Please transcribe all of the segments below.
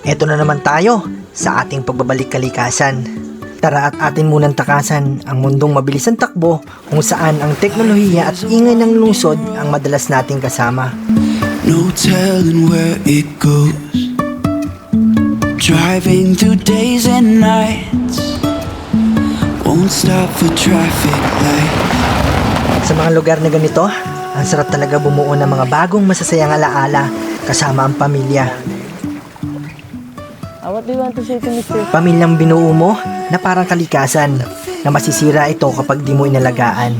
Eto na naman tayo sa ating pagbabalik kalikasan. Tara at atin munang takasan ang mundong mabilis ang takbo kung saan ang teknolohiya at ingay ng lungsod ang madalas nating kasama. No telling where it goes. Driving through days and nights. Won't stop for traffic light. Sa mga lugar na ganito, ang sarap talaga bumuo ng mga bagong masasayang alaala kasama ang pamilya. What do you want to say to Mr. Pamilyang binuo mo na parang kalikasan na masisira ito kapag di mo inalagaan.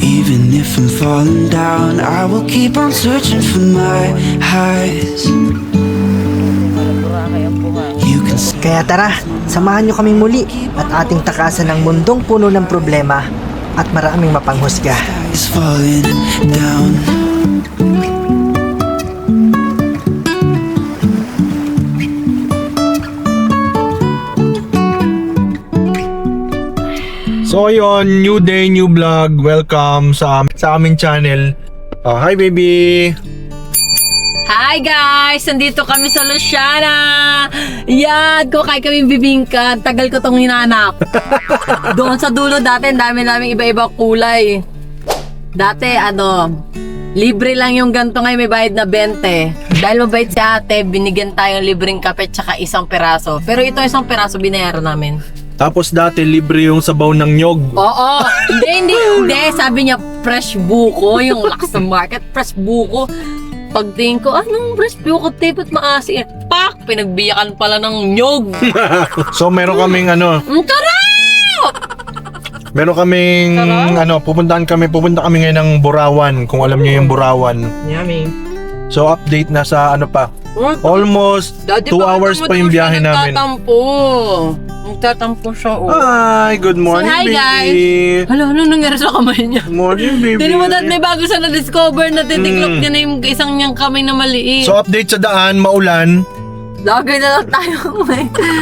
Even if I'm falling down, I will keep on searching for my highs. You can see Kaya tara, samahan nyo kaming muli at ating takasan ang mundong puno ng problema at maraming mapanghusga. it's falling down. So ayun, new day, new vlog. Welcome sa aming channel. Hi baby. Hi guys! Nandito kami sa Luciana! Yan! Kukain kami bibingka. Tagal ko tong hinanap. Doon sa dulo dati, ang dami-daming iba-iba kulay. Dati, libre lang yung ganito ngayon, may bayad na 20. Dahil mabait si ate, binigyan tayong libreng kape tsaka isang peraso. Pero ito isang peraso, binayaran namin. Tapos dati libre yung sabaw ng nyog. Oo! Hindi. Sabi niya, fresh buko. Yung lakas ng market, fresh buko. Pagtingin ko, anong fresh buko? Tipot maasim. Pak! Pinagbiyakan pala ng nyog. So meron kaming Ang tarap! meron kaming pupunta kami ngayon ng Burawan, kung alam niyo yung Burawan. Yummy. So update na sa almost 2 hours pa yung biyahe namin. Nagtatampo siya, oh. Hi, good morning Say hi, baby. guys. Hala, ano nangyari sa kamay niya? Morning baby. Hindi mo may bago siya na-discover na titiklop niya na yung isang niyang kamay na maliit. So update sa daan, maulan. Lagay na lang tayo.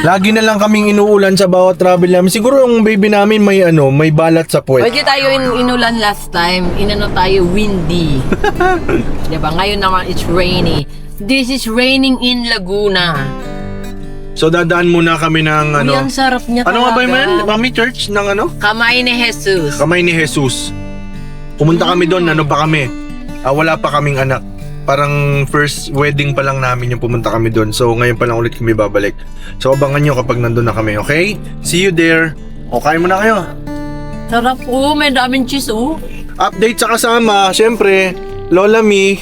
Lagi na lang kaming inuulan sa bawat travel namin. Siguro yung baby namin may balat sa puwet. Pwede tayo inulan last time. Inano tayo windy. Diba? Ngayon naman it's rainy. This is raining in Laguna. So dadaan muna kami ng Uy, ang sarap niya Ano nga ba talaga. yun? Mami Church ng Kamay ni Jesus. Kamay ni Jesus. Pumunta kami doon, pa kami. Wala pa kaming anak. Parang first wedding pa lang namin yung pumunta kami doon. So ngayon pa lang ulit kami babalik. So abangan nyo kapag nandun na kami, okay? See you there. O, kain muna kayo. Sarap po, may daming cheese Update sa kasama, syempre, Lola Mi.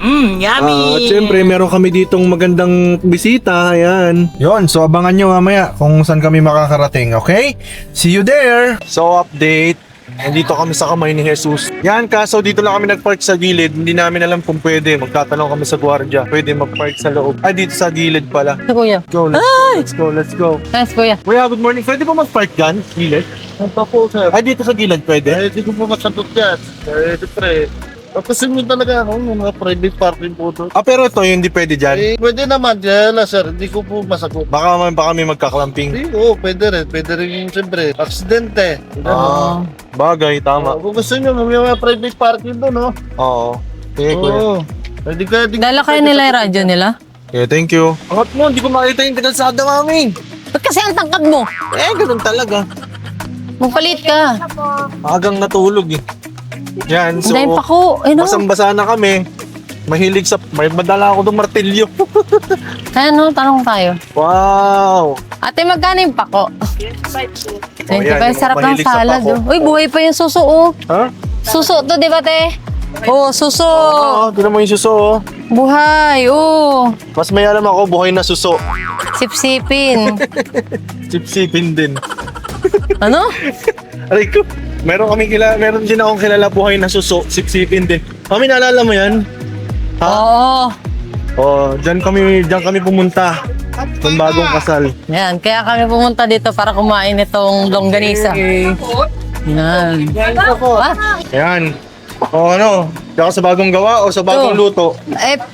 Yummy! At syempre, meron kami ditong magandang bisita. Ayan. Yon, so abangan nyo mamaya kung saan kami makakarating, okay? See you there! So, update. Nandito kami sa Kamay ni Jesus. Yan, kaso dito lang kami nagpark sa gilid. Hindi namin alam kung pwede. Magtatanong kami sa gwardiya. Pwede magpark sa loob. Ay, dito sa gilid pala. Ito, kuya. Go, let's go, let's go. Thanks, kuya. Kuya, good morning. Pwede ba magpark dyan? Gilid? Ano po, sir? Ay, dito sa gilid pwede? Hindi ko po masagot yan. Siyempre. Kasi yun talaga ako, yung mga private parking po doon. Pero ito, hindi pwede dyan. Pwede naman, yan sir. Hindi ko po masagot. Baka kami magkaklamping. Oo, pwede rin. Pwede rin yung siyempre. Aksidente. Bagay, tama. Kung gusto nyo, may mga private parking doon, no? Oo. Sige, kuya. Oo. Pwede ka, Dala kayo nila yung radyo nila? Okay, thank you. Angat mo, hindi ko makita yung kalsada namin. Ba't kasi ang tangkad mo? Ganun talaga. Magpalit ka. Agang natulog eh. Yan, so Dahil pa ko. basang-basa na kami. Mahilig may madala ako ng martilyo. Ano, tanong tayo. Wow! Ate, magkano yung pako? 25. yan, Sarap ng mahilig sa salad. pako. Uy, buhay pa yung suso, oh. Ha? Suso to, di ba, te? Oh, suso. Oo, tinan mo yung suso oh. Buhay, oh. Mas may alam ako, buhay na suso. Sipsipin. Sipsipin din. Ano? Aray ko, meron din akong kilala buhay na suso, sipsipin din. Mami, naalala mo yan? Oo. Oh, diyan kami pumunta. Ng bagong kasal. Yan, kaya kami pumunta dito para kumain itong longganisa. Yan. Ayan. O diyan ka sa bagong gawa o sa bagong Ito. luto?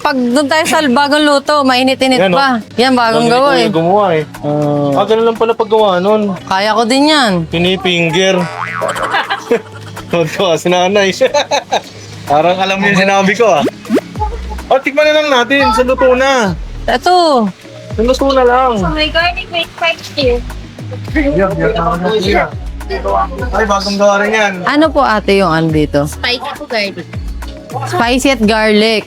Pag doon tayo sa bagong luto, mainit-init Yan, oh. pa. Yan, bagong gawa eh. Gumawa eh. Ganun lang pala paggawa nun. Kaya ko din yan. Pinipinger. Ito, si nanay. Parang alam mo yung sinabi ko ah. O, tikman na lang natin. Sa luto na. Ito. Sa luto na lang. May garlic, may spicy. Ay, bagong gawa rin yan. Ano po ate yung ano dito? Spicy po garlic. Spicy at garlic.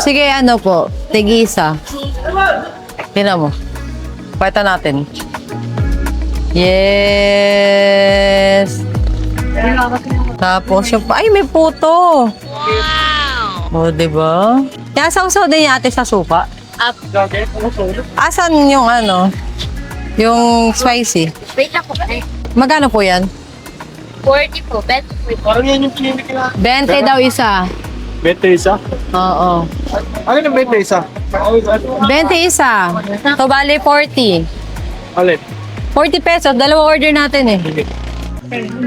Sige, ano po? Tigisa. Tingnan mo. Pweta natin. Yes! Tapos yung... Ay, may puto! Wow! O, diba? Kaya sausaw din yung ate sa suka. Asan yung ano? Yung spicy? Wait lang po. Magkano po yan? 40 po. Bet po. Parang yan yung clinic na. 20 daw isa. Bete isa? Oo. Ano yung bete isa? 20 isa. So, bali 40. Alit. 40 pesos. Dalawa order natin eh.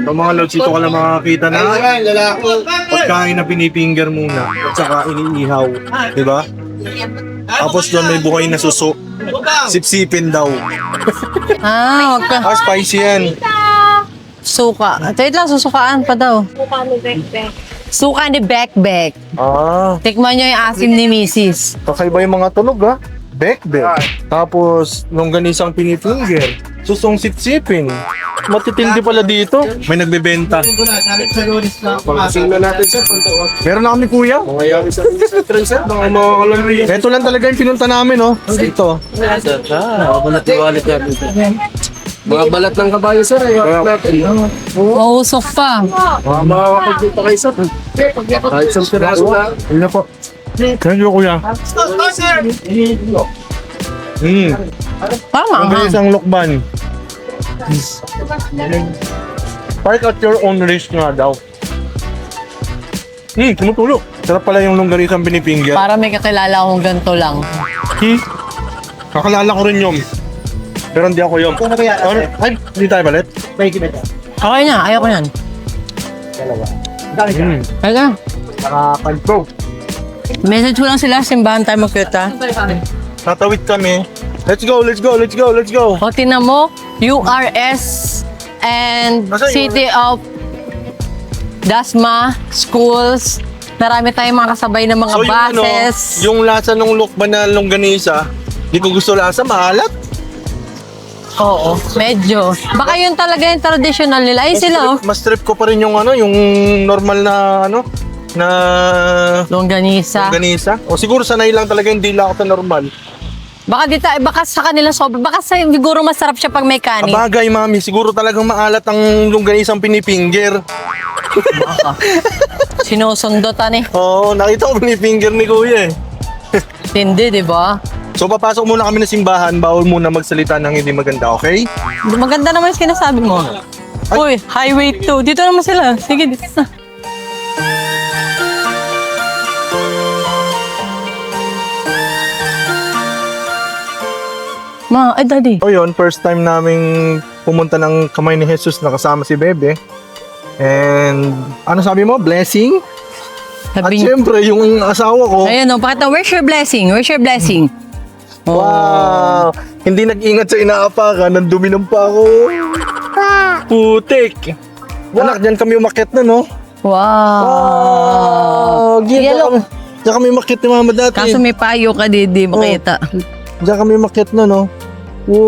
Sa mga lods, ito ka lang makakita na pagkain na pinipinger muna at saka iniihaw. Diba? Tapos doon may buhay na suso. Sipsipin daw. Ah, wag ka. Ah, spicy yan. Suka. Wait lang, susukaan pa daw. Suka ni Bekbek. Ah, Tikman nyo yung asim ni Mrs. kakaiba yung mga tunog ha. Bekbek. Tapos, longganisang pinipinger. Susong sipsipin. Matitindi pala dito. May nagbebenta. Meron na kami kuya. Ito lang talaga yung pinunta namin, oh. Ito. Mga balat ng kabayo, sir. Mausok pa. Makakapagpunta kayo, sir. Kahit isang piraso na. Ayun na po. Thank you, kuya. Parang Ang maanghang. isang lukban. Park at your own risk nga daw. Tumutulo. Sarap pala yung longganisang pinipinger. Para may kakilala akong ganito lang. Kakalala ko rin yun. Pero hindi ako yun. Ano? Ay, hindi tayo balit? Okay na, ayaw ko yan. Ay ka. Nakapag-go. Message ko lang sila, simbahan tayo magkita. Tatawid kami. Let's go, let's go, let's go, let's go. O, tinan mo, URS and Nasaan City of Dasma Schools. Marami tayong mga kasabay na mga buses. yung lasa ng lukban na longganisa, di ko gusto lasa, maalat. Oo, medyo. Baka yun talaga yung traditional nila. Ay, sila oh. Mas trip ko pa rin yung yung normal na na Longganisa. longganisa. O siguro sanay lang talaga yung dila ako sa normal. Baka sa kanila sobrang, baka siguro masarap siya pag may kanin. Abagay, mami, siguro talagang maalat ang longganisang pinipinger. Sinusundotan eh. Oo, nakita ko pinipinger ni kuya eh. Tindi, di ba? So papasok muna kami ng simbahan, bawal muna magsalita ng hindi maganda, okay? Maganda naman yung sinasabi mo. Uy, highway 2. Dito naman sila. Sige, dito na. Ma, ay daddy. O yun, first time naming pumunta ng Kamay ni Jesus na kasama si Bebe. And ano sabi mo? Blessing? At Sabi, syempre, yung asawa ko, ayun o, pakita, where's your blessing? Where's your blessing? wow! Hindi nag-ingat sa inaapakan, nandumi ng pa ako. Putik! Anak, dyan kami umakyat na, no? Wow. Diyan Yellow. kami umakyat ni mama dati. Kaso may payo ka, di makita. Diyan kami umakyat na, no? Whoa!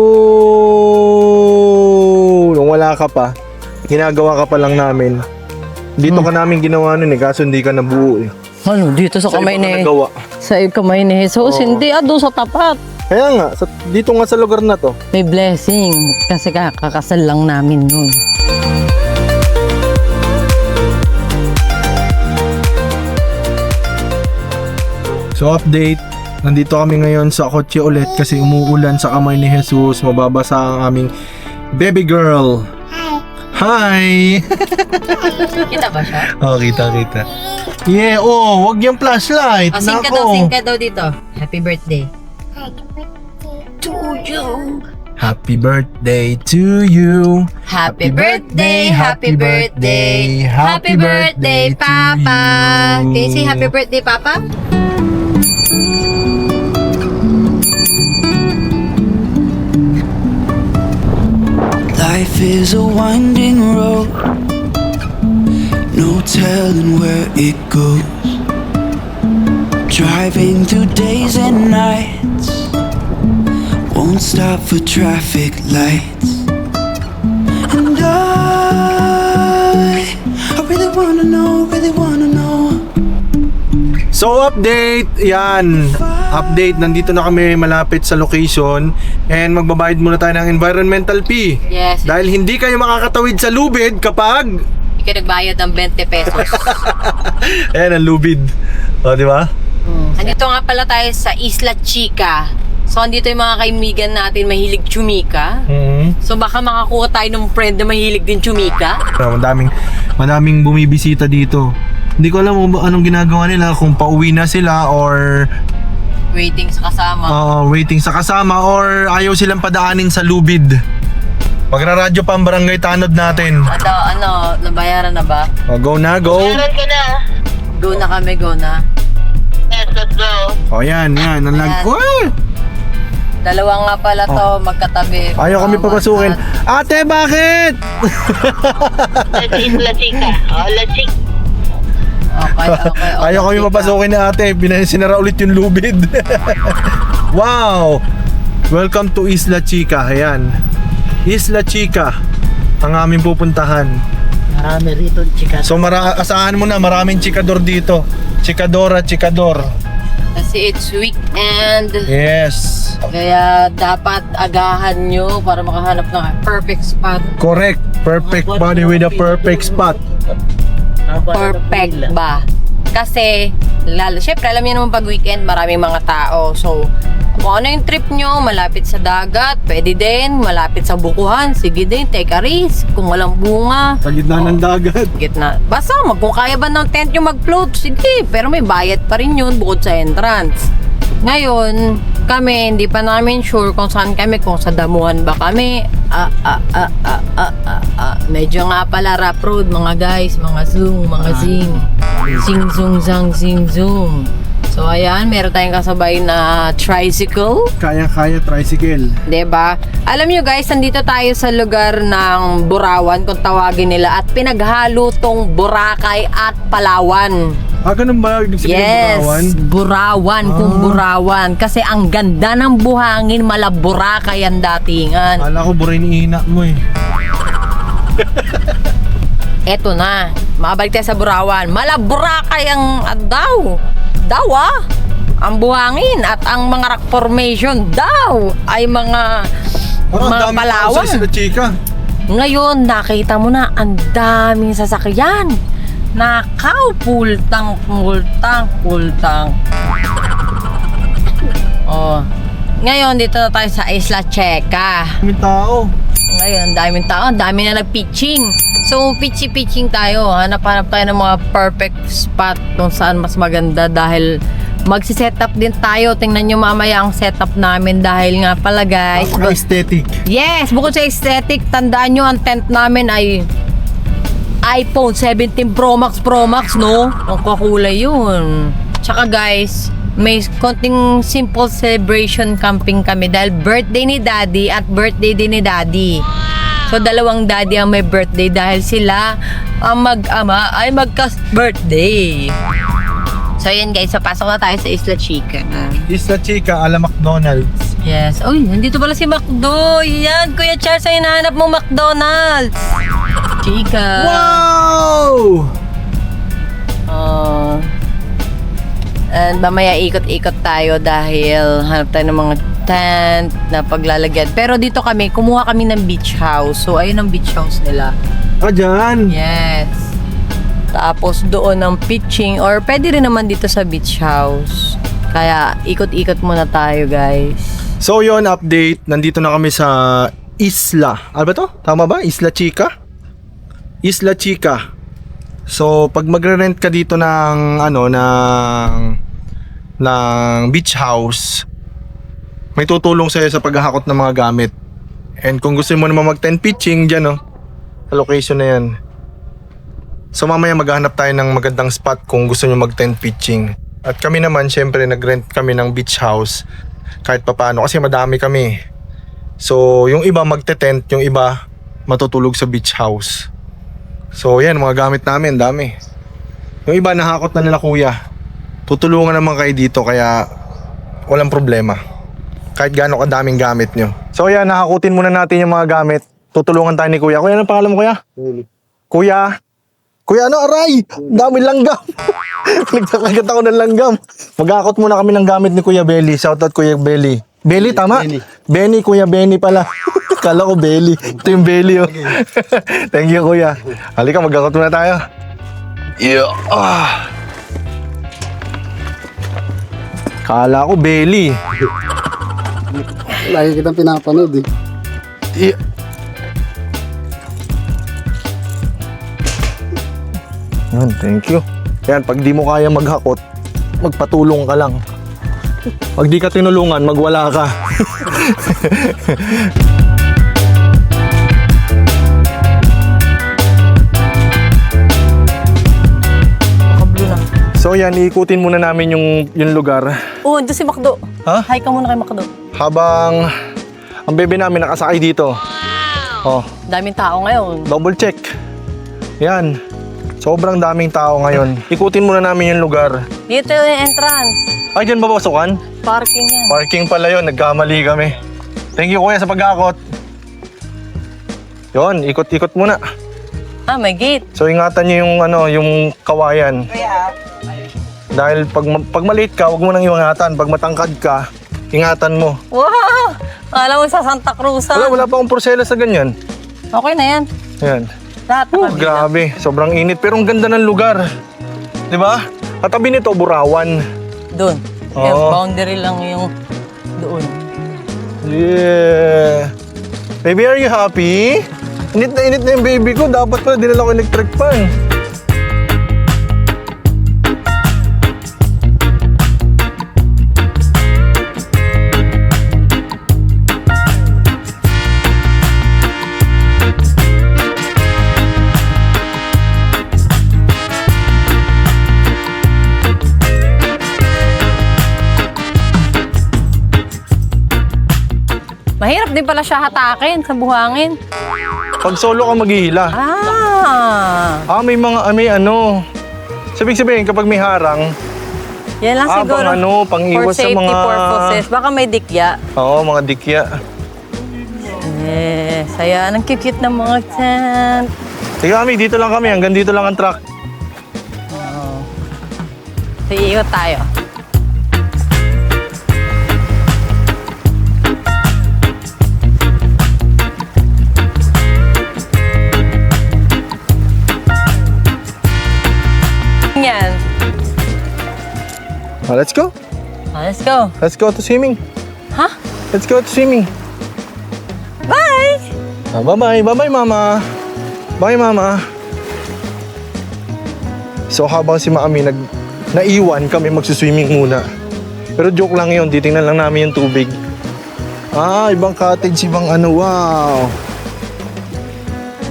Nung wala ka pa, ginagawa ka pa lang namin. Dito ka namin ginawa nun eh, kaso hindi ka nabuo eh. Ano, dito sa kamay iba ka ni... nagawa. Sa kamay ni Jesus, hindi doon sa tapat. Kaya nga, dito nga sa lugar na to. May blessing. Kasi kakasal lang namin nun. So update, nandito kami ngayon sa kotse ulit kasi umuulan sa Kamay ni Jesus, mababasa ang aming baby girl. Hi! Kita ba siya? Oh, kita. Yeah, wag yung flashlight. Sing ka daw dito. Happy birthday. Happy birthday to you. Happy birthday, happy birthday, happy birthday, Papa. Can you say happy birthday, Papa? Life is a winding road, no telling where it goes. Driving through days and nights, won't stop for traffic lights. And I really wanna know, So update, yan. Update, nandito na kami malapit sa location and magbabayad muna tayo ng environmental fee. Yes. Dahil hindi kayo makakatawid sa lubid kapag Hindi ka nagbayad ng 20 pesos. ayan ang lubid. O, di ba? Andito nga pala tayo sa Isla Chica. So, andito yung mga kaibigan natin mahilig chumika. So, baka makakuha tayo ng friend na mahilig din chumika. Madaming bumibisita dito. Hindi ko alam kung anong ginagawa nila, kung pauwi na sila or Waiting sa kasama. waiting sa kasama or ayaw silang padaanin sa lubid. Magra-radyo pa ang barangay tanod natin. Nabayaran na ba? O, go na, go. Meron ka na. Go na kami, go na. Yes, let's go. O, yan. Ang Ayan. Dalawa nga pala to, magkatabi. Ayaw kami papasukin. Ate, bakit? Let's eat La Chica. Oh, La Chica. Okay. Ayaw kami papasukin ni ate. Sinara ulit yung lubid. Wow! Welcome to Isla Chica. Ayan. Isla Chica ang aming pupuntahan. Marami rito, chika. So asahan mo na, maraming chikador dito. Chikador. Kasi it's weekend. Yes. Kaya dapat agahan nyo para makahanap ng perfect spot. Correct. Perfect body with a perfect spot. Perfect ba? Kasi, syempre alam niyo naman pag weekend maraming mga tao. So, kung ano yung trip nyo, malapit sa dagat, pwede din. Malapit sa bukuhan, sige din, take a risk. Kung walang bunga, Sa gitna ng dagat. gitna. Basta, kung kaya ba ng tent yung mag-float, sige. Pero may bayad pa rin yun bukod sa entrance. Ngayon, kami, hindi pa namin sure kung saan kami, kung sa damuhan ba kami. Medyo nga pala rough road, mga guys, mga zoom, mga zing. Sing, zung, zang, sing, zoom. So, ayan, meron tayong kasabay na tricycle. Kaya tricycle. 'Di ba? Alam nyo guys, nandito tayo sa lugar ng Burawan kung tawagin nila at pinaghalo tong Boracay at Palawan. Ganun ba? Ibig sabihin Yes, Burawan? Burawan kung Burawan kasi ang ganda ng buhangin, mala Boracay ang datingan. Kala ko buray ni ina mo eh. Eto na, makabalik tayo sa Burawan. Mala Boracay ang ang buhangin at ang mga rock formation daw ay mga Ang dami Palawan. sa Isla Chica. Ngayon, nakita mo na ang daming sasakyan. Nakaw, pultang. Oh. Ngayon, dito na tayo sa Isla Chica. May tao. Ngayon, daming tao, dami na nag-pitching. So, pitching tayo. Hanap-hanap tayo ng mga perfect spot kung saan mas maganda dahil magsi-setup din tayo. Tingnan nyo mamaya ang setup namin dahil nga pala guys. Aesthetic. Yes, bukod sa aesthetic, tandaan nyo ang tent namin ay iPhone 17 Pro Max, no? Ang kakulay yun. Tsaka guys, may konting simple celebration camping kami dahil birthday ni Daddy at birthday din ni Daddy. So, dalawang daddy ang may birthday dahil sila ang mag-ama ay magka-birthday. So, yan guys, pasok na tayo sa Isla Chica. Isla Chica ala McDonald's. Yes. Uy, nandito pala si McDo. Yan, Kuya Charles, ay hinahanap mo McDonald's. Chica. Wow! And mamaya ikot-ikot tayo dahil hanap tayo ng mga tent na paglalagyan. Pero dito kami, kumuha kami ng beach house. So, ayun ang beach house nila. Dyan. Yes. Tapos doon ang pitching or pwede rin naman dito sa beach house. Kaya ikot-ikot muna tayo guys. So yon update, nandito na kami sa Isla. Ano ba to? Tama ba? Isla Chica? Isla Chica. So pag magre-rent ka dito ng ng beach house, may tutulong sa'yo sa paghahakot ng mga gamit. And kung gusto mo naman mag-tent pitching dyan, sa location na yan. So mamaya maghahanap tayo ng magandang spot kung gusto nyo mag-tent pitching. At kami naman, syempre nag-rent kami ng beach house kahit papaano kasi madami kami. So yung iba magte-tent, yung iba matutulog sa beach house. So yan, mga gamit namin, dami. Yung iba nahakot na nila kuya. tutulungan naman kayo dito kaya walang problema. Kahit gaano kadaming gamit nyo. So yan, nakakutin muna natin yung mga gamit. Tutulungan tayo ni Kuya. Kuya, anong pangalan mo, Kuya? Kuya? Kuya, ano, aray? Dami langgam. Nagkakagat ako ng langgam. Mag-akot muna kami ng gamit ni Kuya Belly. Shoutout Kuya Belly. Belly, tama? Benny, Kuya Benny pala. Kala ko Belly. Ito yung Belly, oh. Thank you, Kuya. Halika, mag-akot muna tayo. Yeah. Kala ko Belly. Lagi kitang pinapanood eh. Yeah. Yan, thank you. Yan, pag di mo kaya maghakot, magpatulong ka lang. Pag di ka tinulungan, magwala ka. Nakablo na. So yan, iikutin muna namin yung lugar. Oh, doon si Macdo. Ha? Hi ka muna kay Macdo. Habang ang bebe namin nakasakay dito. Oh, Daming tao ngayon. double check. Yan. Sobrang daming tao ngayon. Ikutin muna namin yung lugar. Dito yung entrance. Ay, dyan babasukan? Parking yan. Parking pala yun, nagkamali kami. Thank you Kuya sa pag-akot. Yun, ikot-ikot muna. Ah, may gate. So ingatan niyo yung yung kawayan. Dahil pag maliit ka, huwag mo nang ingatan. Pag matangkad ka, ingatan mo. Wow! Alam mo sa Santa Cruz. Wala pa akong porselas sa ganyan. Okay na yan. Yan. Lahat na kabila. Grabe, sobrang init pero ang ganda ng lugar. 'Di ba? Katabi nito Burawan. Doon. Oo. Yung boundary lang yung doon. Yeah. Baby, are you happy? Init na yung baby ko. Dapat pala dinala ko electric fan. Mahirap din pala siya hatakin sa buhangin. Pag solo ka maghihila. May sabihin kapag may harang, Yan lang siguro. pang iwas for sa safety mga purposes. Baka may dikya. Oo, mga dikya. Yes. Ayan, ang cute ng mga tent. Sige kami, dito lang kami. Hanggang dito lang ang truck. So, iikot tayo. Yan. Let's go. Let's go. Let's go to swimming. Ha? Let's go to swimming. Bye! Bye-bye. Bye-bye, Mama. Bye, Mama. So, habang si Mami naiwan kami magsuswimming muna. Pero joke lang yun. Titingnan lang namin yung tubig. Ibang cottage, ibang wow.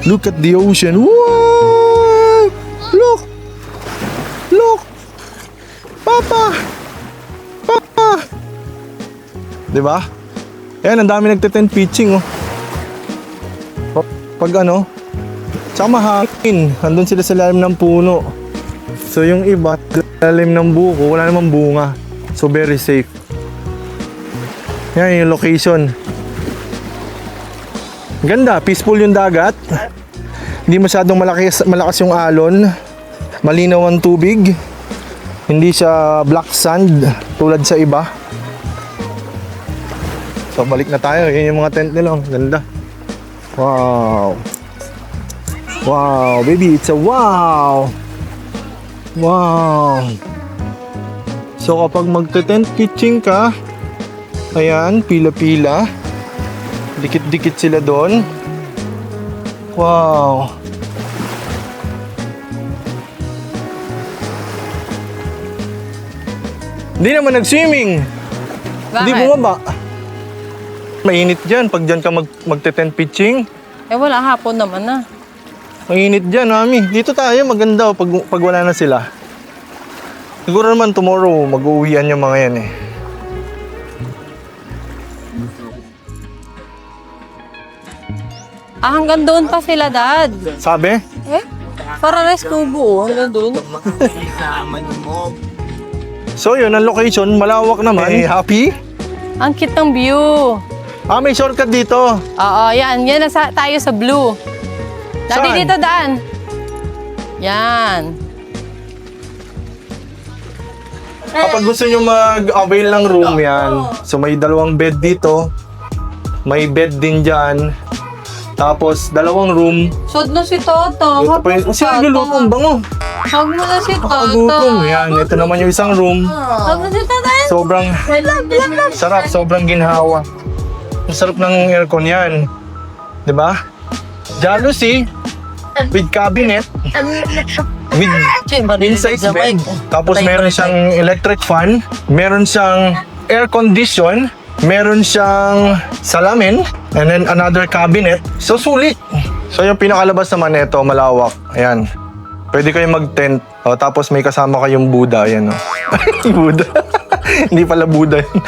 Look at the ocean. Wow! Look! Look! Papa! Papa! Diba? Ayan, ang dami nagte-tent pitching, oh. Pag tsaka mahangin. Andun sila sa lalim ng puno. So yung iba, sa lalim ng buko, wala namang bunga. So very safe. Yan yung location. Ganda, peaceful yung dagat. Hindi masyadong malakas yung alon. Malinaw ang tubig. Hindi siya black sand tulad sa iba. So balik na tayo. Yan yung mga tent nila. Ganda. Wow. Wow, baby, it's a wow. Wow. So kapag magte-tent pitching ka, ayan, pila-pila. Dikit-dikit sila doon. Wow. Hindi naman nag-swimming. Hindi bumaba. Mainit dyan pag dyan ka magte-tent pitching. Wala, hapon naman na. Mainit dyan, Mami. Dito tayo, maganda pag wala na sila. Siguro naman tomorrow, mag-uwian yung mga yan eh. Hanggang doon pa sila, Dad. Sabi? Para rice kubo, hanggang doon. So yun, ang location, malawak naman. Happy? Ang cute ng view. May shortcut dito. Oo, yan. Yan na tayo sa blue. Dati Saan? dito daan. Yan. Kapag gusto nyo mag-avail ng room yan, so may 2 bed dito, may bed din dyan, tapos 2 room. Sod na si Toto. Ito pa yun. Kasi nagluluto, ang bango. Huwag mo na si Toto. Nakagutom. Yan, ito naman yung isang room. Huwag mo si Toto. Sobrang sarap, sobrang ginhawa. Ang sarap ng aircon yan. 'Di ba? Jalousie with cabinet with inside bed. Tapos meron siyang electric fan, meron siyang air condition, meron siyang salamin, and then another cabinet. So sulit. So yung pinakalabas naman nito, malawak. Ayan. Pwede kayong mag-tent. O, tapos may kasama kayong Buddha. Ayan o. Buddha. Hindi pala Buddha yun.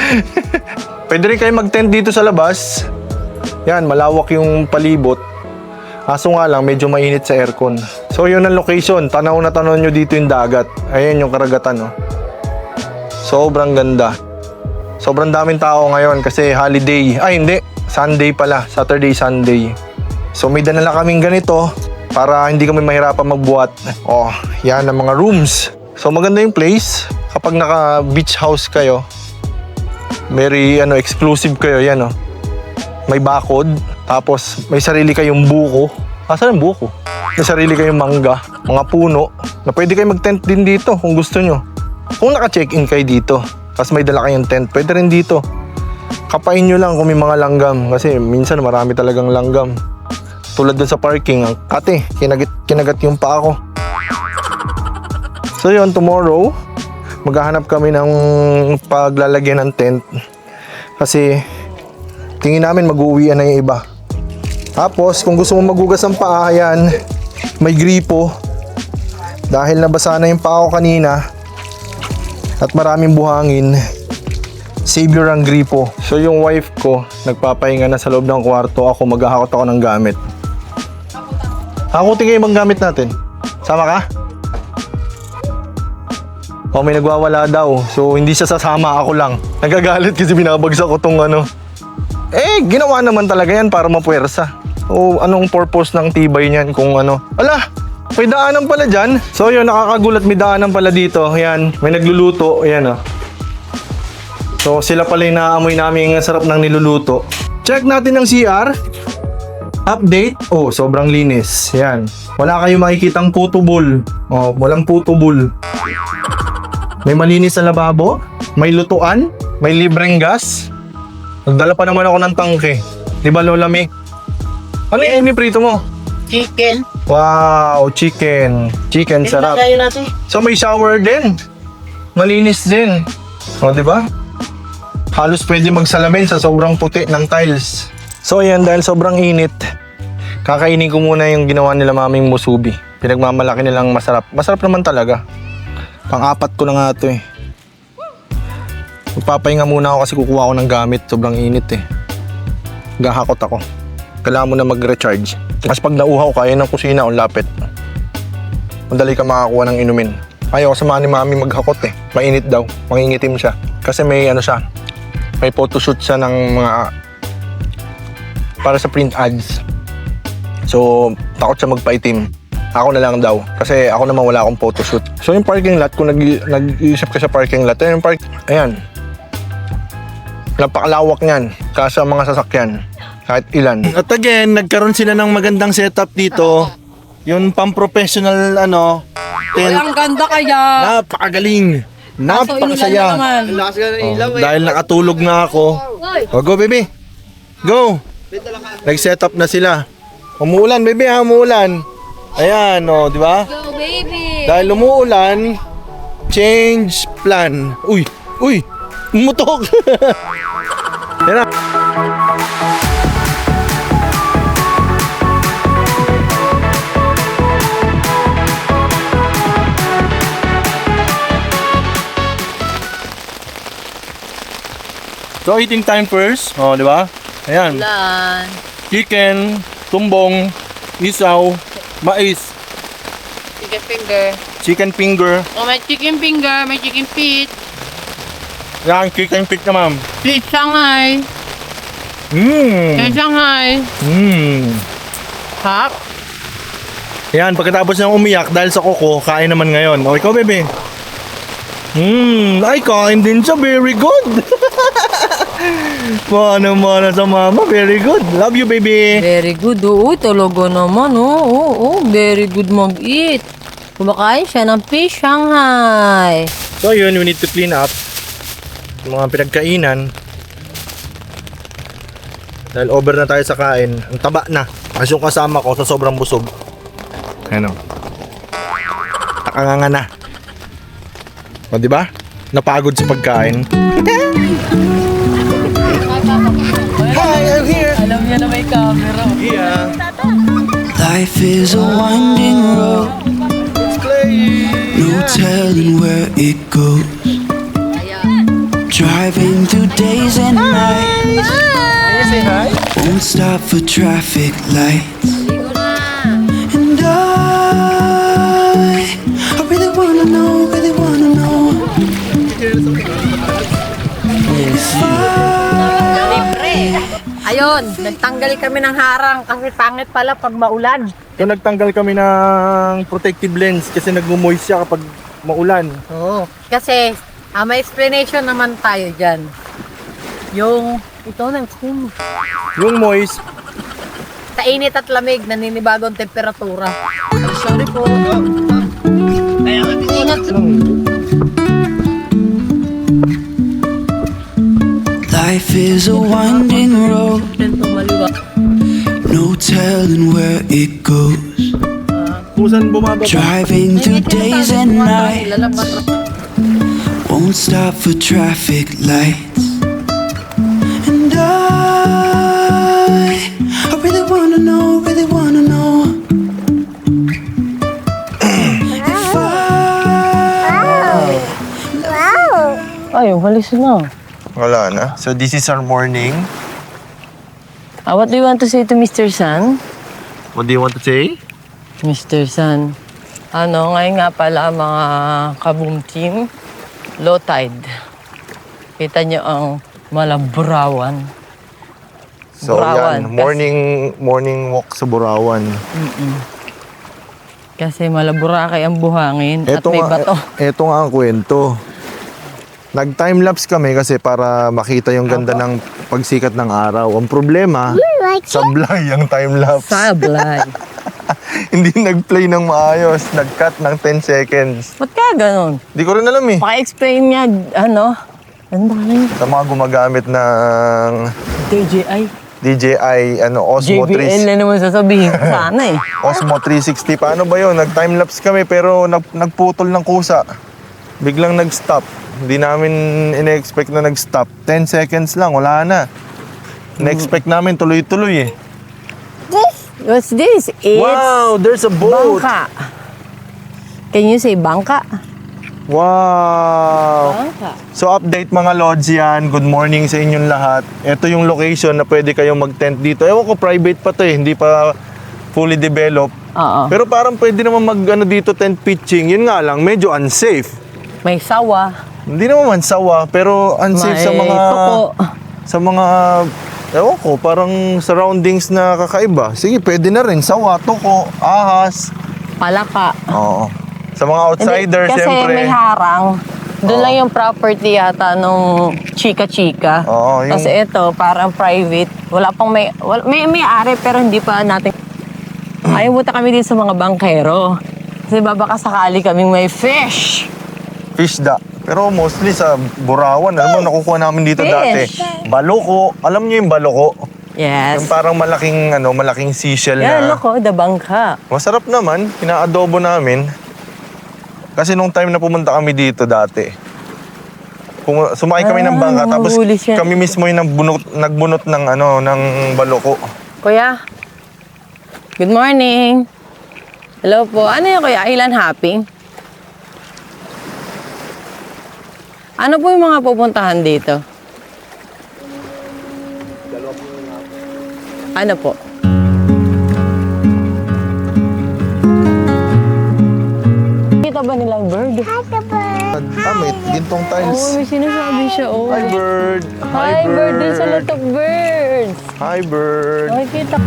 Pwede rin kayo mag-tent dito sa labas. Yan, malawak yung palibot. Aso nga lang, medyo mainit sa aircon. So yun ang location. Tanaw na tanaw nyo dito yung dagat. Ayan yung karagatan. Oh. Sobrang ganda. Sobrang daming tao ngayon kasi holiday. Ay hindi, Sunday pala. Saturday, Sunday. So may dala kaming ganito para hindi kami mahirapan magbuhat. Oh, yan ang mga rooms. So maganda yung place. Kapag naka beach house kayo, very exclusive kayo, yan oh. May bakod, tapos may sarili kayong buko. Asan ang buko? May sarili kayong mangga, mga puno, na pwede kayo mag-tent din dito kung gusto nyo. Kung naka-check-in kayo dito, tapos may dala kayong tent, pwede rin dito. Kapain nyo lang kung may mga langgam, kasi minsan marami talagang langgam. Tulad dun sa parking, ang ate, kinagat yung paa ko. So yun, tomorrow, maghahanap kami ng paglalagyan ng tent. Kasi tingin namin mag-uwian na yung iba. Tapos kung gusto mo magugas ng paa, yan, may gripo. Dahil nabasa na yung paa ko kanina at maraming buhangin, savior ang gripo. So yung wife ko, nagpapahinga na sa loob ng kwarto. Ako, maghahakot ako ng gamit. Hakutin kayo bang gamit natin? Sama ka? O, may nagwawala daw. So, hindi siya sasama, ako lang. Nagagalit kasi binabagsak ko tong ginawa naman talaga yan para mapuwersa. O, anong purpose ng tibay niyan kung ano? Ala, may daanan pala dyan. So, yun, nakakagulat, may daanan pala dito. Yan, may nagluluto. Ayan, oh. So, sila pala yung naamoy namin ang sarap ng niluluto. Check natin ang CR. Update. Oh, sobrang linis. Yan. Wala kayong makikitang putubol. Oh, walang putubol. May malinis na lababo, may lutuan, may libreng gas. Nagdala pa naman ako ng tangke. Di ba, Lola May? Ano yung prito mo? Chicken. Wow, chicken. Chicken, sarap. Tayo natin. So may shower din. Malinis din. O, di ba? Halos pwede magsalamin sa sobrang puti ng tiles. So yan, dahil sobrang init, kakainin ko muna yung ginawa nila maming musubi. Pinagmamalaki nilang masarap. Masarap naman talaga. Pang-apat ko na nga ito eh. Magpapahinga muna ako kasi kukuha ako ng gamit. Sobrang init eh. Gahakot ako. Kailangan mo na mag-recharge. Mas pag nauhaw ka, yun ang kusina o lapit. Madali ka makakuha ng inumin. Ayaw ko samahan ni mami maghakot eh. Mainit daw. Mangingitim siya. Kasi may siya. May photoshoot siya ng mga para sa print ads. So, takot siya magpaitim. Ako na lang daw. Kasi ako naman wala akong photoshoot. So yung parking lot, kung nag-iisip ka sa parking lot, ayan. Napakalawak niyan. Kasa mga sasakyan. Kahit ilan. At again, nagkaroon sila ng magandang setup dito. Yung pang-professional, tent. Ang ganda kaya. Napakagaling. Napakasaya. Oh, dahil nakatulog na ako. Oh, go baby. Go. Nag-setup na sila. Umuulan, baby ha, umuulan. Ayan, di ba? Go, baby! Dahil umuulan, change plan. Uy, umutok. Yan na. So, eating time first. Di ba? Ayan. Ulan. Chicken, tumbong, isaw, mais, Chicken finger. chicken finger, Oh, may chicken finger, may chicken feet. Yan, cake and pick na ma'am. Sweet Shanghai. Shanghai. Hap. Yan, pagkatapos niyang umiyak dahil sa koko, kain naman ngayon. O, ikaw, bebe. Ay, kain din siya. Very good. Mana sa mama. Very good. Love you, baby. Very good. Oo, talaga naman. Oo, very good mag-eat. Kumakain siya ng fish Shanghai. So, yun, we need to clean up yung mga pinagkainan. Dahil over na tayo sa kain. Ang taba na. Kasi yung kasama ko sa sobrang busog. Ano? Nakanganga na. O, diba? Napagod sa pagkain. Hi, I'm here. Alam niya na may camera. Yeah. Life is a winding road, Let's play. no telling where it goes. Driving through days and nights, Can you say hi? won't stop for traffic lights. And I really wanna know, Ayun, nagtanggal kami ng harang kasi pangit pala pag maulan. So, nagtanggal kami ng protective lens kasi nag-moist siya kapag maulan. Oo. Kasi, may explanation naman tayo dyan. Yung, ito ng skin. Yung moist, Sa init at lamig, naninibago ang temperatura. Sorry po. Ingat. Life is a winding road, Ito maliwa. no telling where it goes. kung saan bumaba. Driving through days and nights, won't stop for traffic lights. And I really wanna know, if Ay, walis na. Wala na. So, this is our morning. What do you want to say to Mr. Sun? What do you want to say? Mr. Sun, ngayon nga pala mga kaboom team, low tide. Kita nyo ang Malaburawan. So, yan. Morning walk sa Burawan. Kasi Malaburakay ang buhangin at may bato. Ito nga ang kwento. Nag-timelapse kami kasi para makita yung ganda ng pagsikat ng araw. Ang problema, sablay ang timelapse. Sablay. Hindi nag-play ng maayos. Nag-cut ng 10 seconds. Ba't kaya ganun? Hindi ko rin alam eh. Paki-explain niya, ano ba yun? Sa mga gumagamit ng DJI, Osmo JBL 360. na naman sasabihin ko sana eh. Osmo 360. Paano ba yun? Nag-timelapse kami pero nagputol ng kusa. Biglang nag-stop. Hindi namin ina-expect na nag-stop. 10 seconds lang, wala na. Na-expect namin tuloy-tuloy eh. What's this? It's Wow, there's a boat. bangka. Can you say bangka? Wow. Bangka. So update mga Lods yan. Good morning sa inyong lahat. Ito yung location na pwede kayong mag-tent dito. Ewan ko, private pa to eh. Hindi pa fully developed. Oo. Pero parang pwede naman dito tent pitching. Yun nga lang, medyo unsafe. May sawa. Hindi naman sawa, pero unsafe sa May mga... tuko. Sa mga... Ewan ko, parang surroundings na kakaiba. Sige, pwede na rin. Sawa, tuko, ahas. Palaka. Oo. Sa mga outsiders, Kasi siyempre. may harang. Doon lang yung property yata nung chika-chika. Oo, yung- Kasi ito, parang private. Wala pang may ari pero hindi pa natin... Ayaw buta kami din sa mga bangkero. Kasi baka sakali kaming may fish. Fish da. Pero mostly sa Burawan, alam mo, nakukuha namin dito Fish. dati. Baloko. Alam niyo yung baloko? Yes. Yung parang malaking seashell Yan, na. loko, the bangka. Masarap naman. Pinaadobo namin. Kasi nung time na pumunta kami dito dati, sumakay kami ng bangka, tapos nanguhuli siya. kami mismo yung nagbunot ng ng baloko. Kuya, good morning. Hello po. Ano yung Kuya? Island hopping? Ano po yung mga pupuntahan dito? Ano po? Kita ba nilang bird? May gintong tiles. Oo, may sinasabi siya, oh. Hi, bird. Hi, bird. Dun sa lot of birds. Hi, bird. Okay, kita.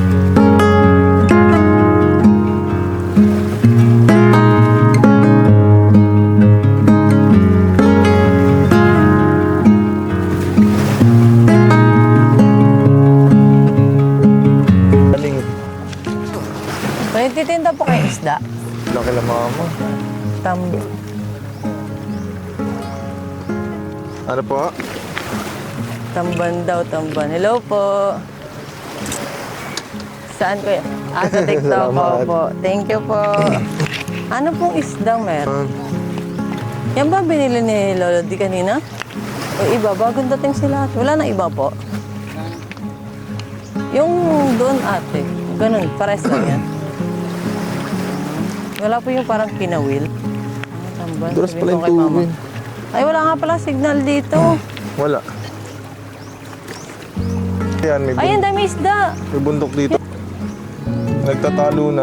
Galing. May titinda po kayo isda. Laki lang mama. Tambo. Ano po? Tamban daw, tamban. Hello po. Saan ko yan? Sa TikTok Salamat. po. Thank you po. Ano pong isdang meron? Yan ba binili ni Lolo Di kanina? O iba, bagong dating sila. Wala na iba po. Yung doon ate, ganun, pares lang yan. Wala po yung parang kinawil. Tamban, Duras sabihin pala ko yung kay mama. tubig. Ay, wala nga pala signal dito. Wala. Ayan, may, Ay, ang dami isda. may bundok dito. Nagtatalo na.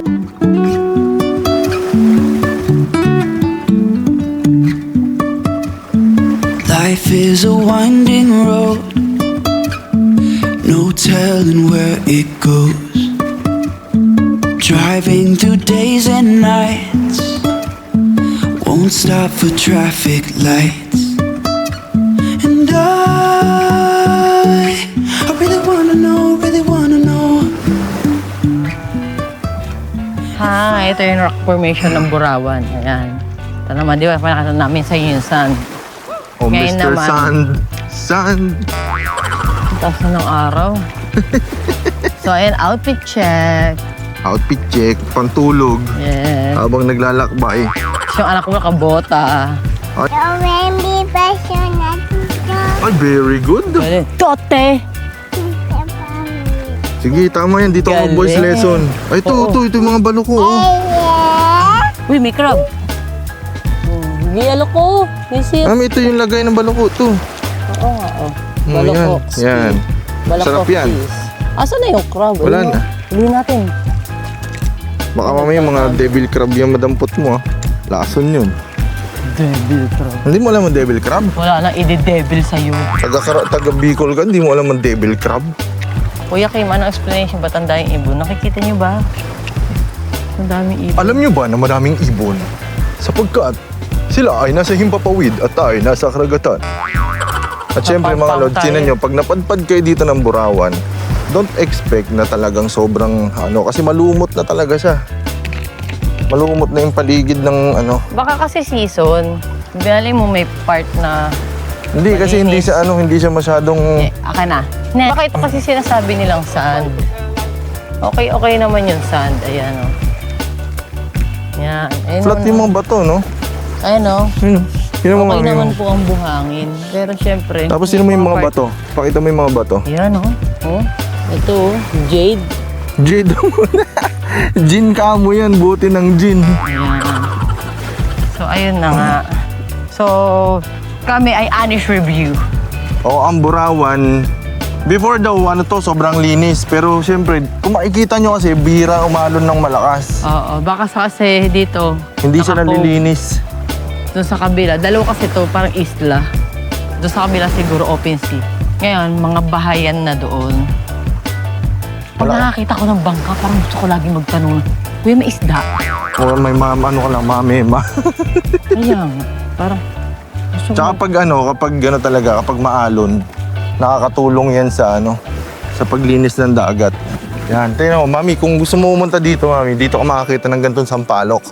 Life is a winding road, no telling where it goes. Driving through days and nights, won't stop for traffic lights. And I really wanna know, Ha, ito yung rock formation ng Burawan. Ayan. Ito naman, di ba, panakita namin sa inyo yung sun. Oh, Ngayon Mr. naman. Sand. Sand. Taas na ng araw. So, ayan, outfit check. Outfit check. Pantulog. Yeah. Habang naglalakbay. Yung anak ko nakabota. Maybe passion natin Ay, very good. Tote! sa family. Sige, tama yan. Dito ako Galing. voice lesson. Ay, Oo. ito yung mga balo ko. Oh. Uy, may crab. Giyalo ko. May sit. Mami, ito yung lagay ng balo ko. Ito. Oo nga, oh. Oh, yan. Yan. Sarap yan. Asan na yung crab? Wala na. Huli natin. Baka mamaya mga devil crab yung madampot mo. Lason yun. Devil crab. Hindi mo alam ang devil crab? Wala nang i-devil sa'yo. Taga Bicol ka, hindi mo alam ang devil crab? Kuya Kim, anong explanation ba't ang daming ibon? Nakikita niyo ba? Ang daming ibon. Alam nyo ba na maraming ibon? Sapagkat sila ay nasa himpapawid at tayo nasa karagatan. At syempre mga Papaw lord, tayo. tinan nyo, pag napadpad kayo dito ng Burawan, don't expect na talagang sobrang kasi malumot na talaga siya. Malumot na yung paligid ng Baka kasi season. Binali mo may part na... Hindi kasi hindi Malinis. siya masyadong Aka na. Baka ito kasi sinasabi nilang sand. Okay naman yung sand. Ayan, o. Yan. Ayun flat naman, yung mga bato, no? Ayan, o. Yun ang Okay mga naman po ang buhangin. Pero syempre... Tapos sino mo yung mga bato? Pakita mo yung mga bato. Yan, o. Oh. Ito, oh. Jade. Jade muna. Gin ka mo yan, buti ng gin. Ayan. So, ayun na nga. So, kami ay honest review. O, ang Burawan, before daw, sobrang linis. Pero siyempre, kung makikita nyo kasi, bihira umalon ng malakas. Oo, baka kasi dito... Hindi siya nakapo- nalilinis. Doon sa kabila, dalawa kasi to parang isla. Doon sa kabila siguro open sea. Ngayon, mga bahayan na doon. Pag Wala. nakakita ko ng bangka, parang gusto ko lagi magtanong, Kuya, may isda? O may mamema. Ayan, parang gusto ko. Tsaka kapag talaga, kapag maalon, nakakatulong yan sa sa paglinis ng dagat. Yan, tingnan mo, mami, kung gusto mo pumunta dito, mami, dito ka makakita ng ganitong sampalok.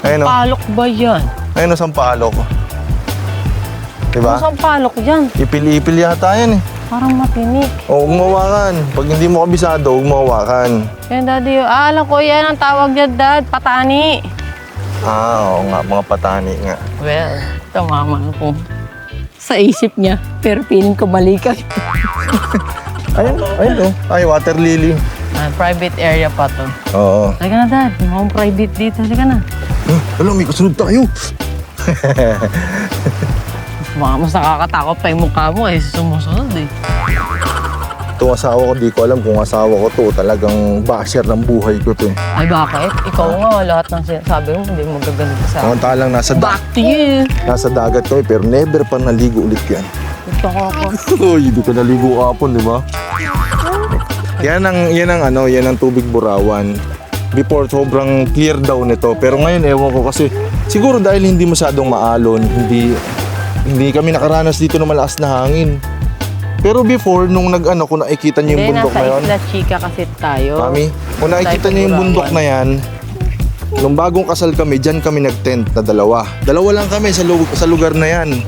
Ayun o, Palok ba yan? ayun o, sampalok. Diba? Ano saan palok yan? Ipil-ipil yata yan eh. Parang matinik. O, umawakan. Pag hindi mo kabisado, umawakan. Yan, daddy. Alam ko yan ang tawag niya, dad. Patani. Oo nga, mga patani nga. Well, tama ko. Sa isip niya. Pero feeling ko mali ka. Ayun o. Ay, water lily. Private area pa to. Oo. Halika na, dad. Mukhang private dito. Halika na. Alam, may kasunod tayo. Baka mas nakakatakot pa yung mukha mo eh. Sumusunod eh. Ito Itong asawa ko, di ko alam kung asawa ko to. Talagang basher ng buhay ko to. Ay, bakit? Ikaw nga, lahat ng sinasabi mo, hindi mo gaganito sa akin. Samantalang Back to you. nasa dagat kami, pero never pa naligo ulit yan. Gusto ko ako. Uy, hindi ko naligo kapon, di ba? Yan ang tubig Burawan. Before, sobrang clear daw nito. Pero ngayon, ewan ko kasi, siguro dahil hindi masyadong maalon, hindi kami nakaranas dito ng malakas na hangin. Pero before, nung kung nakikita niyo yung bundok na yun, Isla Chica kasi tayo. Mami, kung nakikita niyo yung bundok na yan, nung bagong kasal kami, dyan kami nag-tent na dalawa. Dalawa lang kami sa lugar na yan.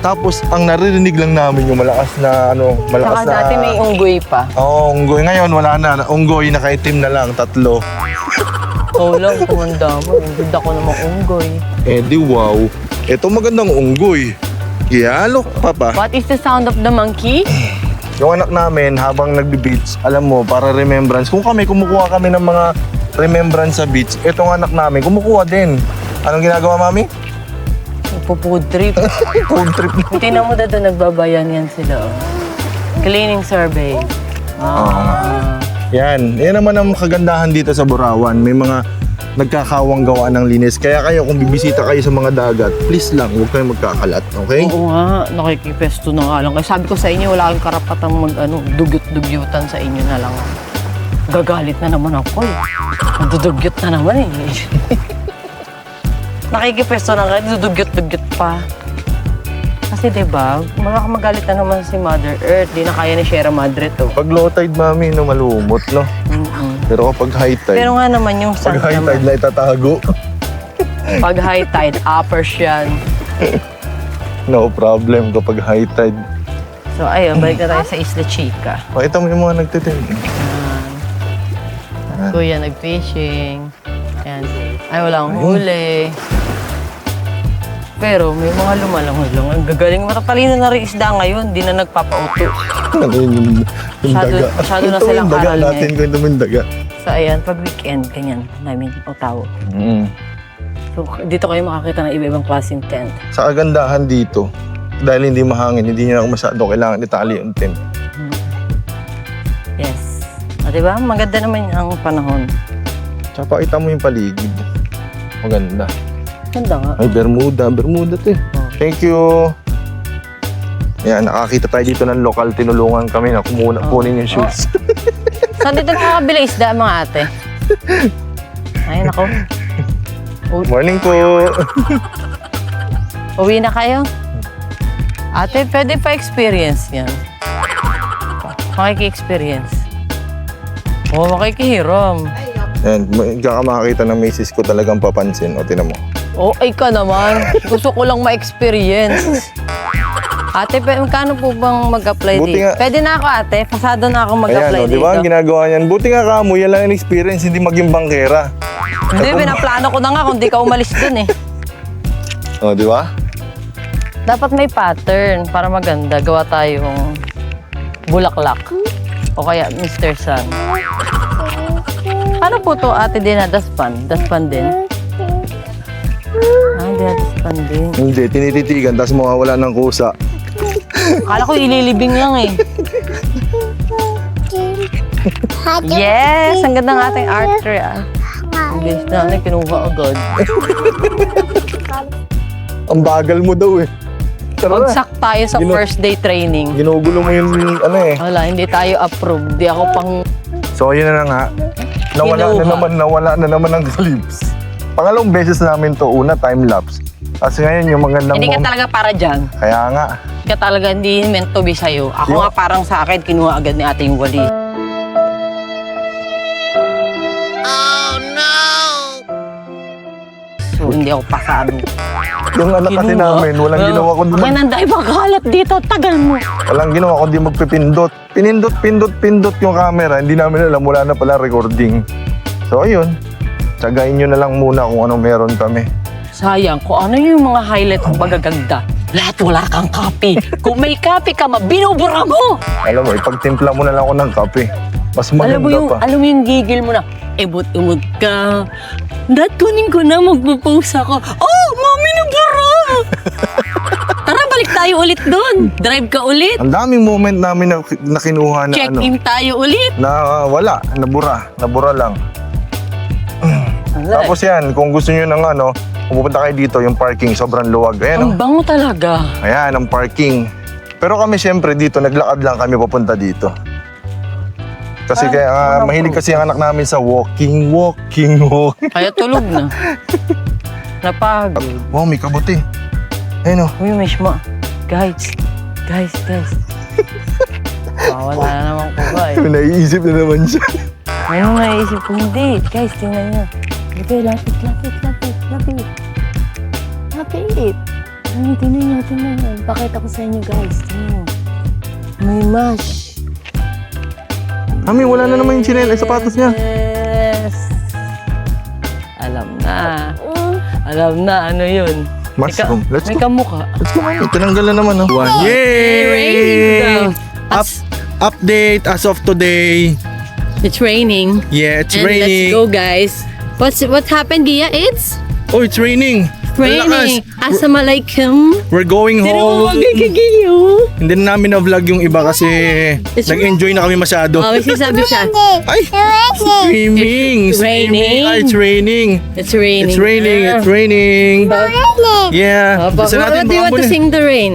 Tapos, ang naririnig lang namin yung malakas na, malakas Saka na... dati may unggoy pa. Oo, unggoy. Ngayon, wala na. Unggoy, nakaitim na lang, 3. Oo lang, kumanda mo. Hindi ako namang unggoy. Eh, di wow. Ito magandang unggoy. Kiyalo, papa. What is the sound of the monkey? Yung anak namin, habang nagbe-beach, alam mo, para remembrance. Kung kumukuha kami ng mga remembrance sa beach, itong anak namin, kumukuha din. Anong ginagawa, mami? Food trip. Food trip na. Tingnan mo dito, nagbabayan yan sila. Oh. Cleaning survey. Yan naman ang kagandahan dito sa Burawan. May mga nagkakawang gawa ng linis. Kaya kayo, kung bibisita kayo sa mga dagat, please lang, huwag kayong magkakalat, okay? Oo nga, nakikipesto na nga lang. Kaya sabi ko sa inyo, wala kang karapatang dugyot-dugyutan sa inyo na lang. Gagalit na naman ako eh. Dudugyot na naman eh. Nakikipesto na nga, dudugyot-dugyot pa. Kasi diba, magalit na naman si Mother Earth. Di na kaya ni Sierra Madre to. Pag low tide, mami, malumot, no? Pero kapag high tide, Pero nga naman yung sun pag high naman. tide na itatago. Pag high tide, uppers yan. No problem kapag high tide. So ayun, balik na tayo sa Isla Chica. Pakita mo yung mga nagtitinda. Kuya nag-fishing. Yan. Ay, wala akong huli. Pero may mga lumalangoy lang. Ang gagaling, matatalino na rin isda ngayon. Di na nagpapauto. Ano yung daga? Masyado na Ito silang yung daga aral natin, ngayon. kwento mo yung daga. So ayan, pag weekend, ganyan namin utaw. So dito kayo makakita ng iba-ibang klaseng tent. Sa kagandahan dito, dahil hindi mahangin, hindi niya ako masyado kailangan itali yung tent. Yes. O diba? Maganda naman ang panahon. Tsaka pakita mo yung paligid. Maganda. Ganda nga. Ay, Bermuda to eh. Oh. Thank you. Yan, nakakita tayo dito ng lokal. Tinulungan kami na kunin yung shoes. Saan dito nakakabila isda mga ate? Ayun ako. Morning po. Uwi na kayo? Ate, pwede pa experience yan. Makiki-experience. Oo, makikihiram. Yan, makakita ng misis ko talagang papansin. O, tinan mo. Oh, ay ka naman. Gusto ko lang ma-experience. Ate, magkano po bang mag-apply Buti dito? nga- Pwede na ako ate. Pasado na ako mag-apply Ayan, o, di dito. ba? Ang ginagawa niyan. Buti nga ka mo, yan lang yung experience, hindi maging bangkera. Hindi, pinaplano ko na nga kung di ka umalis dun eh. O, di ba? Dapat may pattern para maganda. Gawa tayong bulaklak. O kaya Mr. Sun. Ano po to ate din na daspan? Daspan din? Ah, hindi na daspan din. Hindi, tinititigan, tapos mawawala ng kusa. Akala ko ililibing lang eh. Yes! Ang ganda ng ating art ah. Ang bilis na kinuha agad. Ang bagal mo daw eh. Tara na. Bagsak tayo sa first day training. Ginugulo mo yung eh. Wala, hindi tayo approved. Di ako pang... So, yun na nga. Nawala na naman ng clips. Pangalawang beses namin to. Una, time-lapse. Kasi ngayon yung magandang Hindi ka talaga para dyan. Kaya nga. Hindi ka talaga hindi meant to be sa'yo. Ako nga parang sa akin, kinuha agad ni ate yung wali. So, hindi ako pasado. Yung anak kasi namin, walang ginawa kundi Akin ang dahil magalat dito, tagal mo. walang ginawa kundi magpipindot. Pinindot yung camera. Hindi namin alam, wala na pala recording. So, ayun. Tsagain nyo na lang muna kung ano meron kami. Sayang, kung ano yung mga highlight ng magaganda, lahat wala kang copy. Kung may copy ka, binubura mo. Alam mo, ipagtimpla mo na lang ako ng kape. Mas Alam mo maganda pa. alam mo yung gigil mo na, ebot-emot ka. Dad, kunin ko na, magpo-post ako. Oh, mami, nabura! Tara, balik tayo tayo ulit dun. Drive ka ulit. Ang daming moment namin na kinuha na Check-in tayo ulit. na wala, nabura lang. Tapos yan, kung gusto nyo ng kung pupunta kayo dito, yung parking sobrang luwag. Ayan, Ang bango talaga. ayan ang parking. Pero kami syempre dito, naglakad lang kami papunta dito. Kasi mahilig kasi ang anak namin sa walking. Kaya tulog na. Napagod. Wow, may kabuti. Ayun Uy, Mishma. Guys. Wala na naman ko ba eh. Naiisip na naman siya. Ano naisip ko? Hindi. Guys, tingnan nyo. Lapit. Ay, tingnan nyo. Pakita ko sa inyo, guys. Tingnan nyo. May mash. Mami, wala na naman yung chinelas, sapatos niya. Yes. Alam na ano yun. Mushroom. Let's May go. kamukha. Tinanggal na naman, Raining daw. Update as of today. It's raining. Yeah, it's And raining. let's go, guys. What happened, Gia? It's Oh, it's raining. raining. Malakas. Assalamualaikum. We're going home. Gigiyo. Hindi na namin na-vlog yung iba kasi It's nag-enjoy na kami masyado. Oh, may sinasabi siya. Ay! Screaming! It's raining. It's raining. It's raining. It's raining. It's raining. Yeah. But Gusto natin what do you want to makabuli. sing the rain?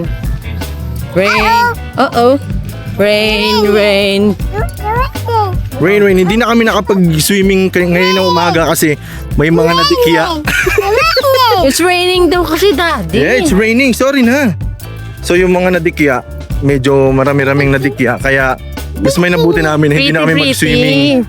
Rain. Uh-oh. Rain. Rain. Hindi na kami nakapag-swimming ngayon na umaga kasi may mga nadikya. It's raining daw kasi, Daddy. Yeah, it's raining. Sorry na. So yung mga nadikya, medyo marami-raming nadikya. Kaya mas may nabuti namin. Hindi na kami mag-swimming.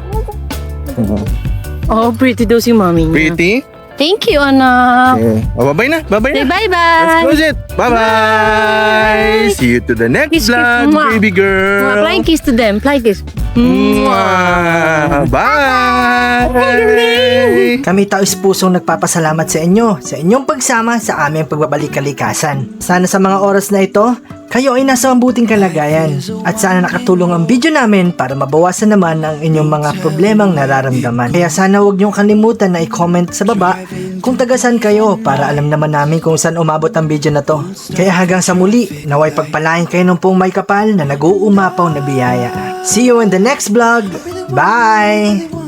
Oh, pretty daw si Mommy niya. Pretty? Thank you, anak. Okay. Oh, bye na. Bye Say na. bye-bye. Let's close it. Bye-bye. See you to the next Kiss, kiss. vlog, Mwah. baby girl. Flying kiss to them. Flying kiss. Mwah. Bye. Kami taos pusong nagpapasalamat sa inyo sa inyong pagsama sa aming pagbabalik kalikasan. Sana sa mga oras na ito, kayo ay nasa mabuting kalagayan at sana nakatulong ang video namin para mabawasan naman ang inyong mga problemang nararamdaman. Kaya sana huwag niyong kalimutan na i-comment sa baba kung tagasan kayo para alam naman namin kung saan umabot ang video na to. Kaya hanggang sa muli, naway pagpalain kayo ng pong may kapal na nag-uumapaw na biyaya. See you in the next vlog. Bye!